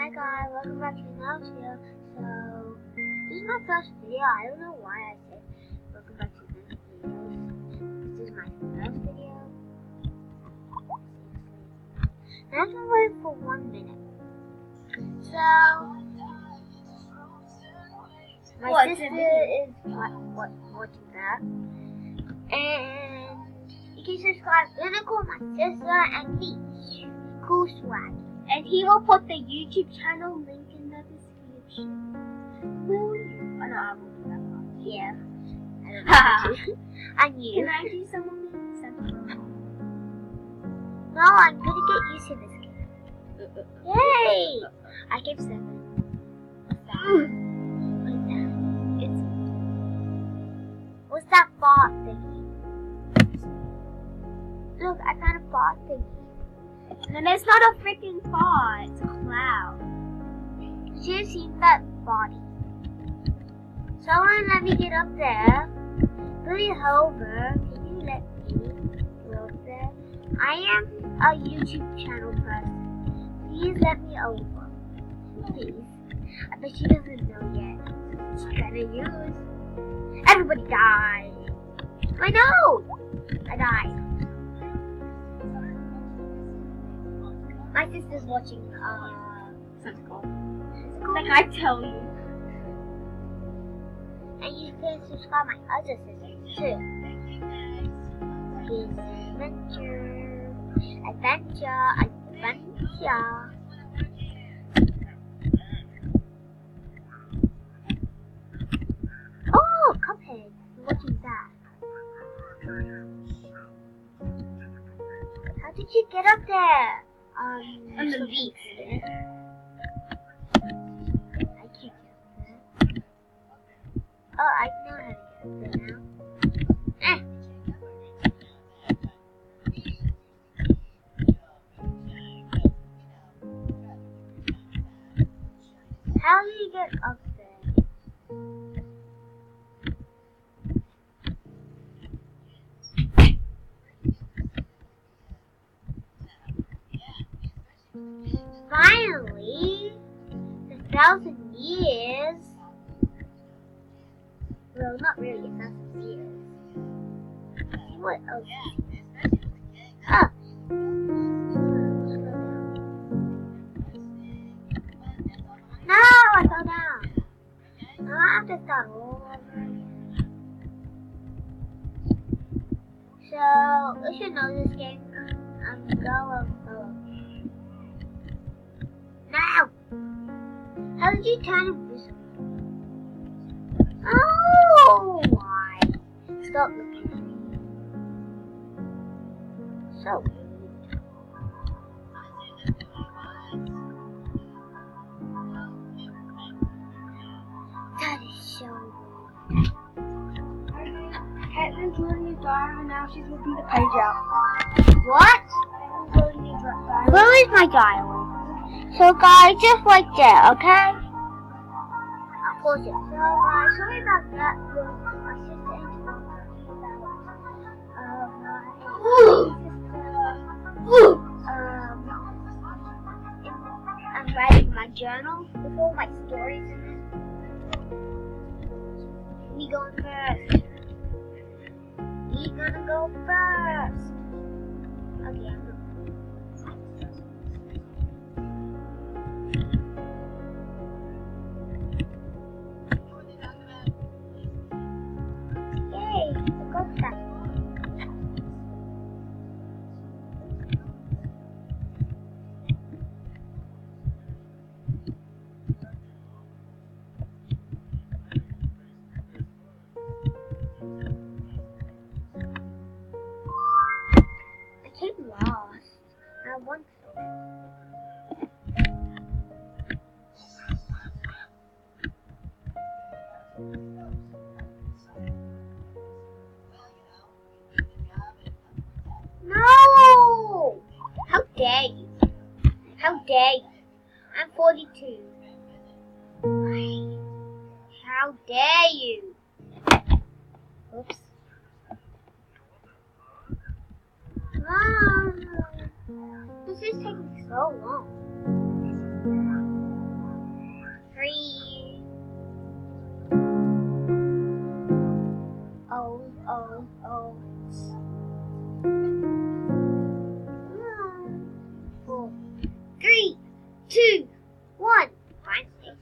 Hi guys, welcome back to another video. So, this is my first video. I don't know why I said welcome back to another video. This is my first video. Now I'm gonna wait for 1 minute. So, my sister is watching that. And you can subscribe. I'm gonna call my sister and me. Cool swag. And he will put the YouTube channel link in the description. Will you? Oh no, I will do that part. Yeah. I don't know. And you. Can I do some of these? No, I'm gonna get used to this game. Yay! I gave 7. What's that? What is that? What's that fart thingy? Look, I found a fart thingy. And it's not a freaking fart, it's a cloud. You should have seen that body. Someone let me get up there. Billy Hover, can you let me go up there? I am a YouTube channel person. Please let me over. Please. I bet she doesn't know yet. She's gonna use. Everybody died. I know! I died. My sister's watching, Something called. Like I tell you. And you can subscribe my other sisters too. His adventure. Oh, Cuphead. I'm watching that. How did you get up there? On the beach. I can't get up there. Oh, I know how to get up there now. How do you get up there? Finally, 1,000 years. Well, not really 1,000 years. Let's see what else. Ah. No, I fell down. Now I have to start all over again. So, if you know this game, I'm going below. Now! How did you turn invisible? Oh, why? Stop looking at me. So weird. That is so weird. Caitlin's loading your diary and now she's ripping the page out. What? Caitlin's loading your diary. Where is my diary? So guys, just like that, okay? I'll pause it. So guys, sorry about that. My sister I'm writing my journal with all my stories in it. Me going first. Me gonna go first. Okay, I'm going. Yay, I got that. I came lost. I want to. No! How dare you? How dare you? I'm 42. How dare you? Oops. This is taking so long. 2, 1. Find space.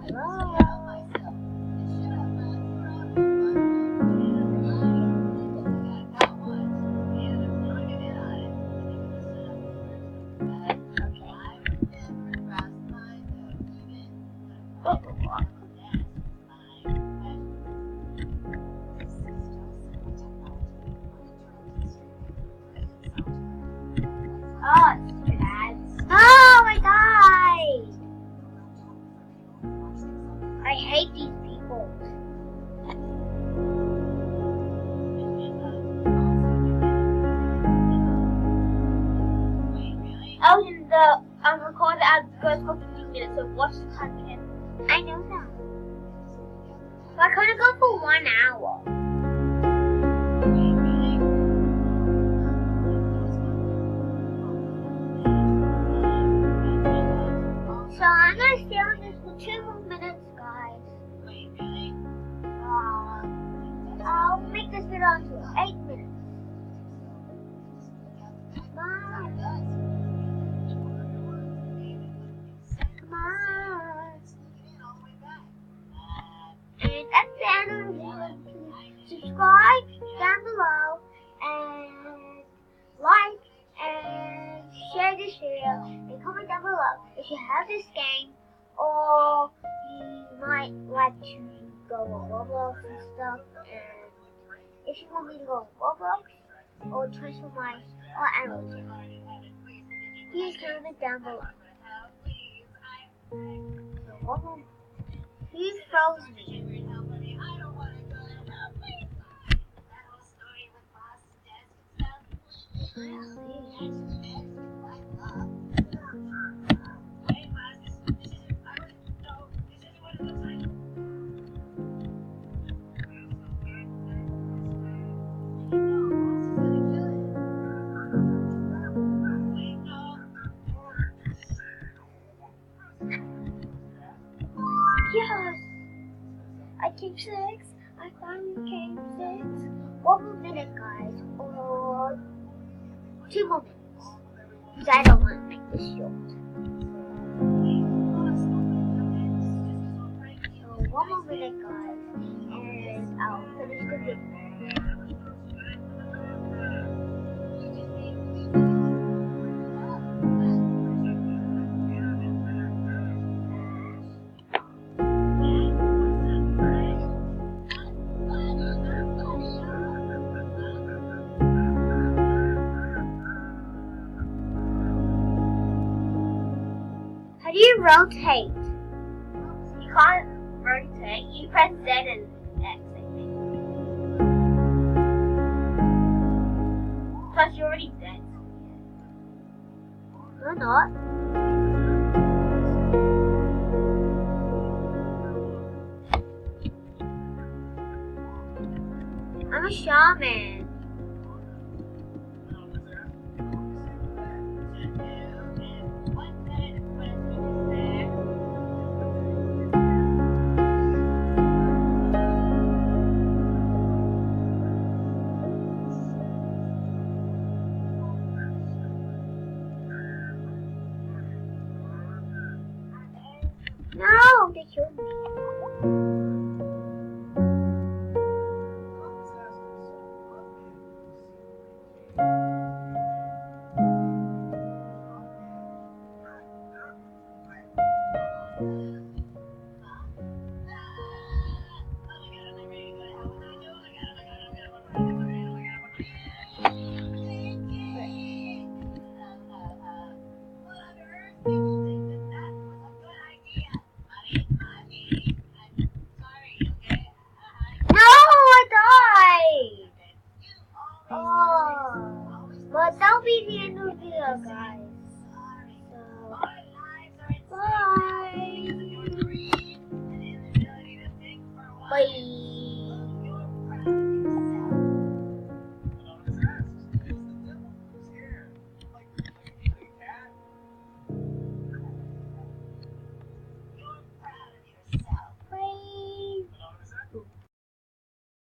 Hello. Oh, it's bad. Oh, I died! I hate these people. Oh, and the recorded ad goes for 15 minutes, so watch the time again. I know that. But I couldn't go for 1 hour. So I'm gonna stay on this for 2 more minutes, guys. I'll make this video into 8 minutes. Come on. Come on. And that's the end of the video. Subscribe down below and like and share this video and comment down below if you have this game or you might like to go on Roblox and stuff, and if you want me to go on Roblox or tranceformice or Animal, please comment down below. So Roblox, please froze me. Yes! I came 6. I finally came 6. 1 more minute, guys, or 2 more minutes. Because I don't want to make this short. So 1 more minute, guys, and I'll finish the video. How do you rotate? You can't rotate. You press Z and X, I think. Plus, you're already dead. Or not. I'm a shaman. No, they killed me.